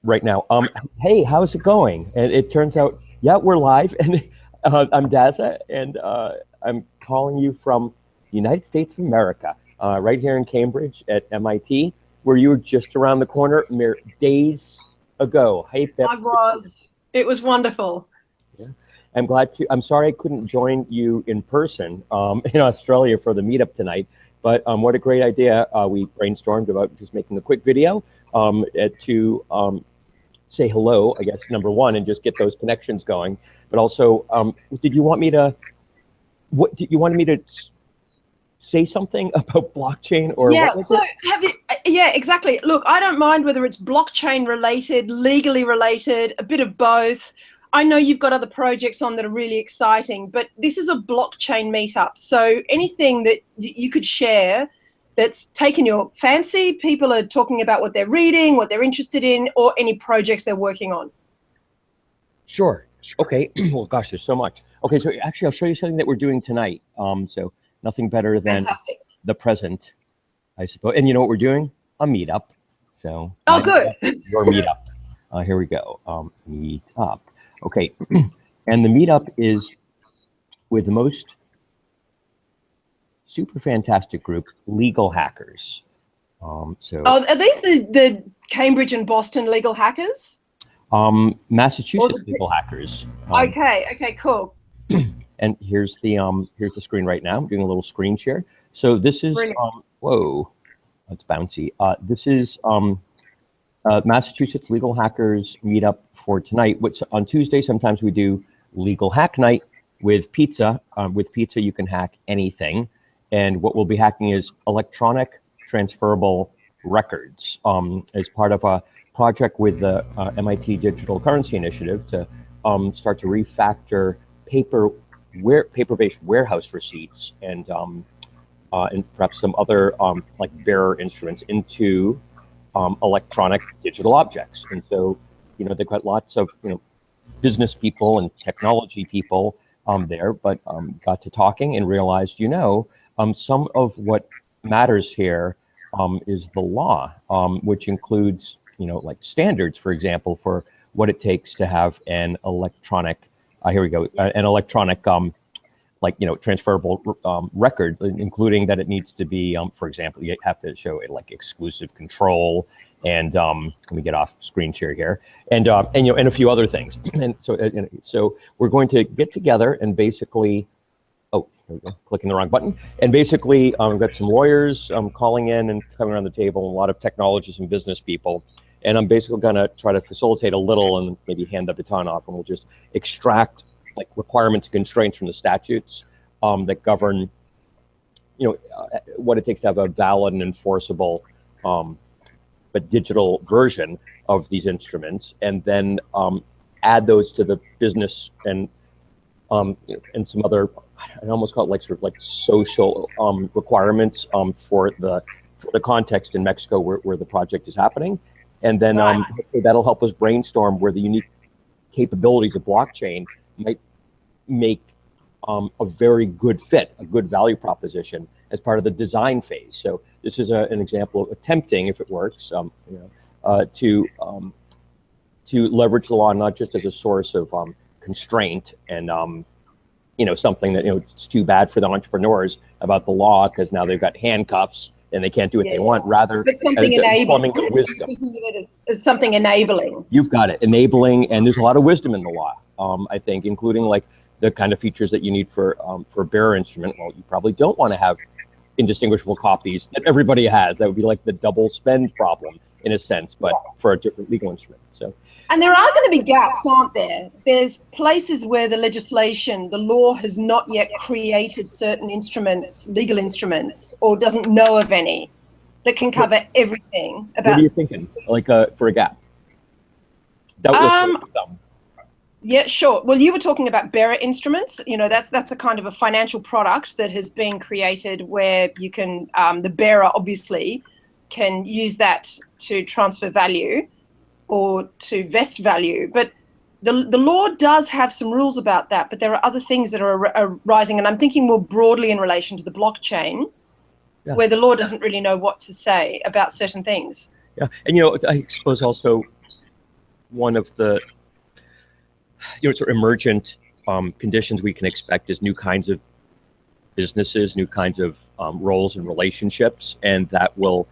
right now. Hey, how's it going? And it turns out, yeah, we're live, and I'm Dazza, and I'm calling you from the United States of America, right here in Cambridge at MIT, where you were just around the corner mere days ago. Hey, Pip. I was. It was wonderful. Yeah. I'm glad to. I'm sorry I couldn't join you in person in Australia for the meetup tonight, but what a great idea. We brainstormed about just making a quick video to say hello, I guess, number one, and just get those connections going. But also, did you want me to, what did you want me to say something about blockchain or Yeah, what was so it? have you, yeah, exactly. Look, I don't mind whether it's blockchain related, legally related, a bit of both. I know you've got other projects on that are really exciting, but this is a blockchain meetup. So anything that you could share that's taken your fancy, people are talking about what they're reading, what they're interested in, or any projects they're working on. Sure. Okay. Well, gosh, there's so much. Okay, so actually, I'll show you something that we're doing tonight. So nothing better than Fantastic. the present, I suppose. And you know what we're doing? A meetup. So Oh, my good. meetup, your meetup. Here we go. Meet up. Okay. And the meetup is with the most super fantastic group, legal hackers. So Oh, are these the Cambridge and Boston legal hackers? Or Massachusetts the, legal hackers. okay, okay, cool. And here's the screen right now. I'm doing a little screen share. So this is Brilliant. whoa, that's bouncy. This is Massachusetts legal hackers meetup for tonight. Which on Tuesday sometimes we do legal hack night with pizza. With pizza you can hack anything, and what we'll be hacking is electronic transferable records as part of a project with the MIT Digital Currency Initiative to start to refactor paper paper-based warehouse receipts and perhaps some other like bearer instruments into electronic digital objects. And so, they've got lots of business people and technology people there, but got to talking and realized, some of what matters here is the law, which includes, like standards, for example, for what it takes to have an electronic, here we go, an electronic like transferable record, including that it needs to be, for example, you have to show it like exclusive control, and let me get off screen share here, and and a few other things. And so we're going to get together and basically, oh, here we go, clicking the wrong button, and basically we've got some lawyers calling in and coming around the table, and a lot of technologists and business people. And I'm basically going to try to facilitate a little and maybe hand the baton off, and we'll just extract like requirements and constraints from the statutes that govern, what it takes to have a valid and enforceable, but digital version of these instruments, and then add those to the business and and some other, I almost call it like sort of like social requirements for the context in Mexico where the project is happening, and then Right. that'll help us brainstorm where the unique capabilities of blockchain might make a very good fit, a good value proposition as part of the design phase. So this is an example of attempting, if it works, to leverage the law not just as a source of constraint and something that it's too bad for the entrepreneurs about the law because now they've got handcuffs and they can't do what Yeah. they want. Rather, But something as enabling. informing the wisdom. Thinking of it as something enabling. You've got it, enabling, and there's a lot of wisdom in the law. I think, including like the kind of features that you need for a bearer instrument. Well, you probably don't want to have indistinguishable copies that everybody has. That would be like the double spend problem in a sense, but for a different legal instrument. So, And there are going to be gaps, aren't there? There's places where the legislation, the law has not yet created certain instruments, legal instruments, or doesn't know of any that can cover everything what are about. you thinking? Like for a gap? Doubtless, Um, Yeah, sure. Well, you were talking about bearer instruments. That's a kind of a financial product that has been created where you can, the bearer obviously can use that to transfer value or to vest value. But the law does have some rules about that, but there are other things that are arising. And I'm thinking more broadly in relation to the blockchain, yeah, where the law doesn't really know what to say about certain things. yeah, and I suppose also one of the sort of emergent conditions we can expect is new kinds of businesses, new kinds of roles and relationships, and that will,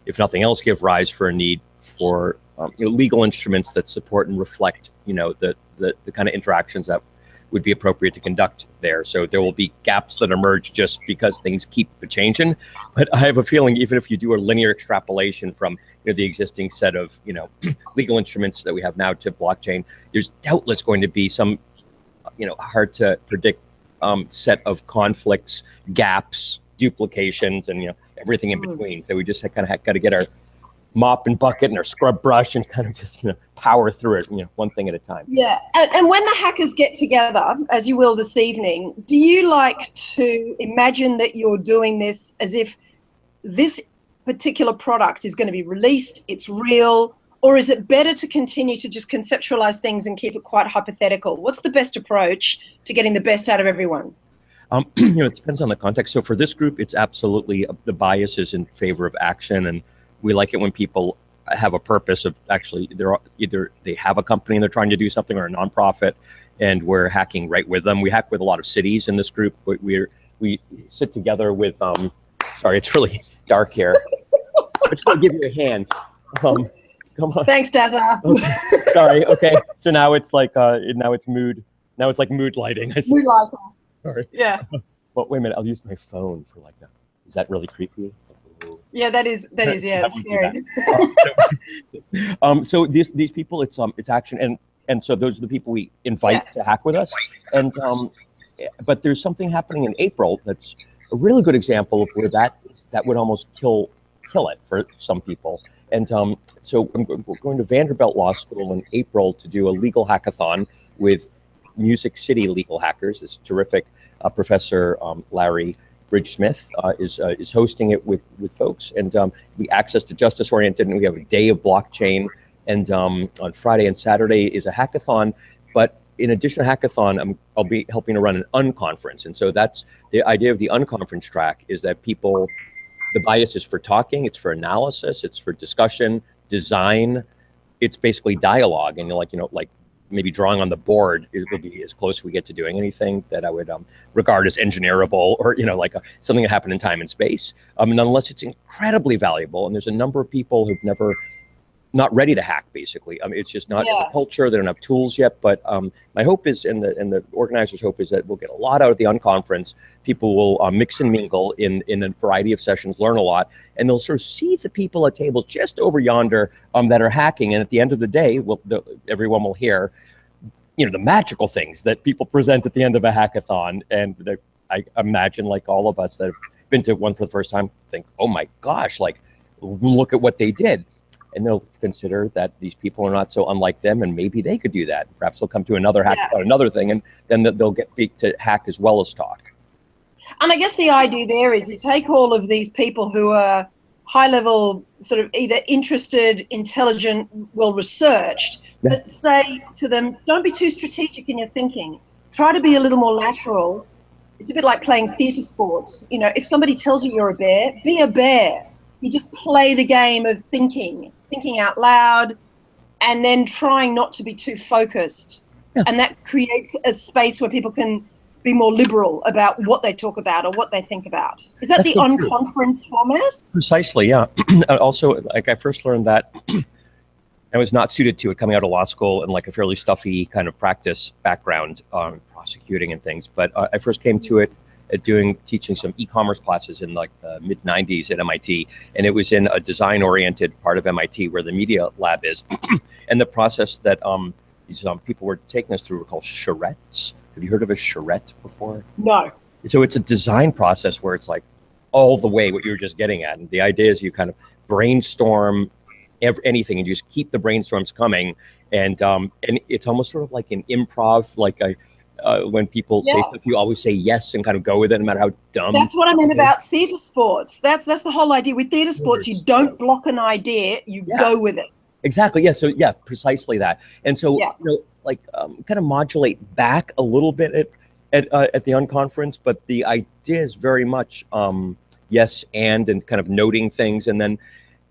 if nothing else, give rise for a need for legal instruments that support and reflect the kind of interactions that would be appropriate to conduct there. So there will be gaps that emerge just because things keep changing. But I have a feeling, even if you do a linear extrapolation from the existing set of legal instruments that we have now to blockchain, there's doubtless going to be some hard to predict set of conflicts, gaps, duplications, and everything in between. So we just kind of got to get our mop and bucket and our scrub brush and kind of just power through it, one thing at a time. Yeah, and when the hackers get together, as you will this evening, do you like to imagine that you're doing this as if this particular product is going to be released, it's real, or is it better to continue to just conceptualize things and keep it quite hypothetical? What's the best approach to getting the best out of everyone? It depends on the context. So for this group, it's absolutely the bias is in favor of action, and we like it when people have a purpose of actually either they have a company and they're trying to do something, or a nonprofit, and we're hacking right with them. We hack with a lot of cities in this group. We sit together with sorry, it's really dark here. I'm just gonna give you a hand. Come on. Thanks, Dazza. Okay. Sorry. Okay. So now it's like now it's mood. Now it's like mood lighting. Mood lighting. Sorry. Yeah. Well, wait a minute. I'll use my phone for like that. Is that really creepy? Yeah, that is. Yeah, it's scary. So these people, it's action, and so those are the people we invite to hack with us, and but there's something happening in April that's a really good example of where that would almost kill it for some people. And so we're going to Vanderbilt Law School in April to do a legal hackathon with Music City legal hackers. This terrific Professor Larry Bridge-Smith is hosting it with folks, and we access to justice oriented, and we have a day of blockchain, and on Friday and Saturday is a hackathon. But in addition to hackathon, I'll be helping to run an unconference, and so that's the idea of the unconference track, is that people, the bias is for talking, it's for analysis, it's for discussion, design, it's basically dialogue, and like maybe drawing on the board will be as close we get to doing anything that I would regard as engineerable, or something that happened in time and space. And nonetheless, it's incredibly valuable, and there's a number of people who've not ready to hack, basically. It's just not in the culture. They don't have tools yet. But my hope is, and the organizers' hope is, that we'll get a lot out of the unconference. People will mix and mingle in a variety of sessions, learn a lot, and they'll sort of see the people at tables just over yonder that are hacking. And at the end of the day, everyone will hear, the magical things that people present at the end of a hackathon. And I imagine, like all of us that have been to one for the first time, think, oh my gosh, look at what they did. And they'll consider that these people are not so unlike them, and maybe they could do that. Perhaps they'll come to another hackathon, another thing, and then they'll get to hack as well as talk. And I guess the idea there is you take all of these people who are high level, sort of either interested, intelligent, well researched, but say to them, don't be too strategic in your thinking. Try to be a little more lateral. It's a bit like playing theatre sports. If somebody tells you you're a bear, be a bear. You just play the game of thinking out loud, and then trying not to be too focused. Yeah. And that creates a space where people can be more liberal about what they talk about or what they think about. Is that the unconference format? Precisely, yeah. Also, I first learned that I was not suited to it coming out of law school and a fairly stuffy kind of practice background, prosecuting and things. But I first came to it teaching some e-commerce classes in the mid 90s at MIT, and it was in a design oriented part of MIT where the media lab is. And the process that these people were taking us through were called charrettes. Have you heard of a charrette before? No. So it's a design process where it's all the way what you were just getting at. And the idea is you kind of brainstorm anything, and you just keep the brainstorms coming. And it's almost sort of like an improv, when people say stuff, you always say yes and kind of go with it, no matter how dumb. That's what I meant about theatre sports. That's the whole idea. With theatre sports, you don't block an idea, you go with it. Exactly. Yeah. So precisely that. And so kind of modulate back a little bit at the unconference, but the idea is very much yes and kind of noting things, and then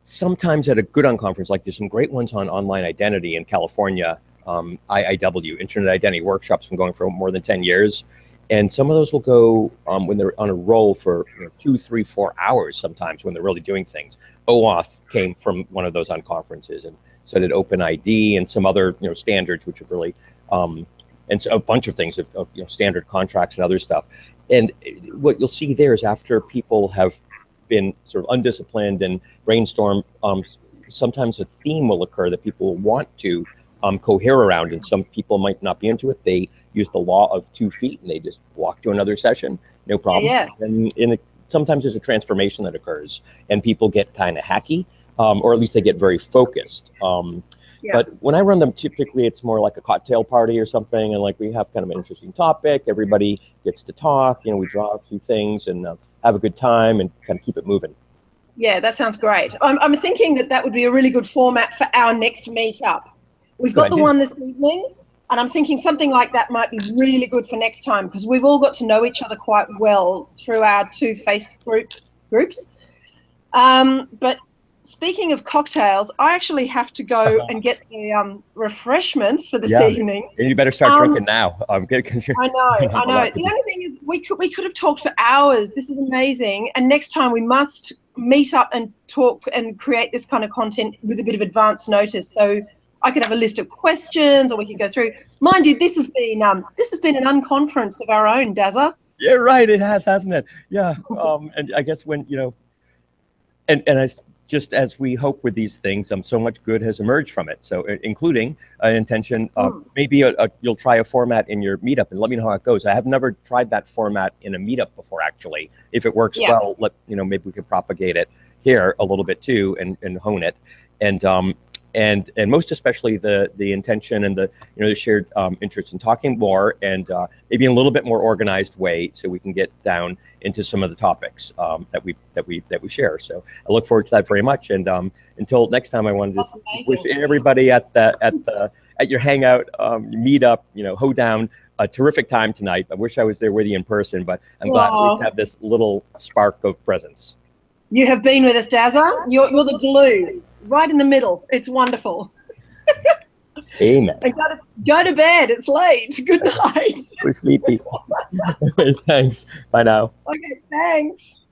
sometimes at a good conference, like there's some great ones on online identity in California, IIW, Internet Identity Workshops, been going for more than 10 years. And some of those will go when they're on a roll for 2, 3, 4 hours sometimes when they're really doing things. OAuth came from one of those on conferences, and so did OpenID and some other standards, which have really, and so a bunch of things of standard contracts and other stuff. And what you'll see there is after people have been sort of undisciplined and brainstorm, sometimes a theme will occur that people will want to cohere around, and some people might not be into it. They use the law of 2 feet and they just walk to another session, no problem. Yeah. And sometimes there's a transformation that occurs and people get kind of hacky, or at least they get very focused. But when I run them, typically it's more like a cocktail party or something, and like we have kind of an interesting topic, everybody gets to talk, we draw a few things and have a good time and kind of keep it moving. Yeah, that sounds great. I'm thinking that would be a really good format for our next meetup. We've got the one this evening, and I'm thinking something like that might be really good for next time, because we've all got to know each other quite well through our 2 Facebook groups. But speaking of cocktails, I actually have to go and get the refreshments for this evening. And you better start drinking now. I know. The only thing is we could have talked for hours. This is amazing. And next time we must meet up and talk and create this kind of content with a bit of advance notice. So I could have a list of questions, or we could go through. Mind you, this has been an unconference of our own, Dazza. Yeah, right. It has, hasn't it? Yeah. And I guess when and just as we hope with these things, so much good has emerged from it. So including an intention, maybe you'll try a format in your meetup and let me know how it goes. I have never tried that format in a meetup before, actually. If it works well, maybe we could propagate it here a little bit too and hone it. And most especially the intention and the shared interest in talking more and maybe in a little bit more organized way, so we can get down into some of the topics that we share. So I look forward to that very much. And until next time, I wanted to wish everybody at your hangout, meetup, hoedown, a terrific time tonight. I wish I was there with you in person, but I'm glad we have this little spark of presence. You have been with us, Dazza. You're the glue. Right in the middle. It's wonderful. Amen. And go to bed. It's late. Good night. We're sleepy. Thanks. Bye now. Okay, thanks.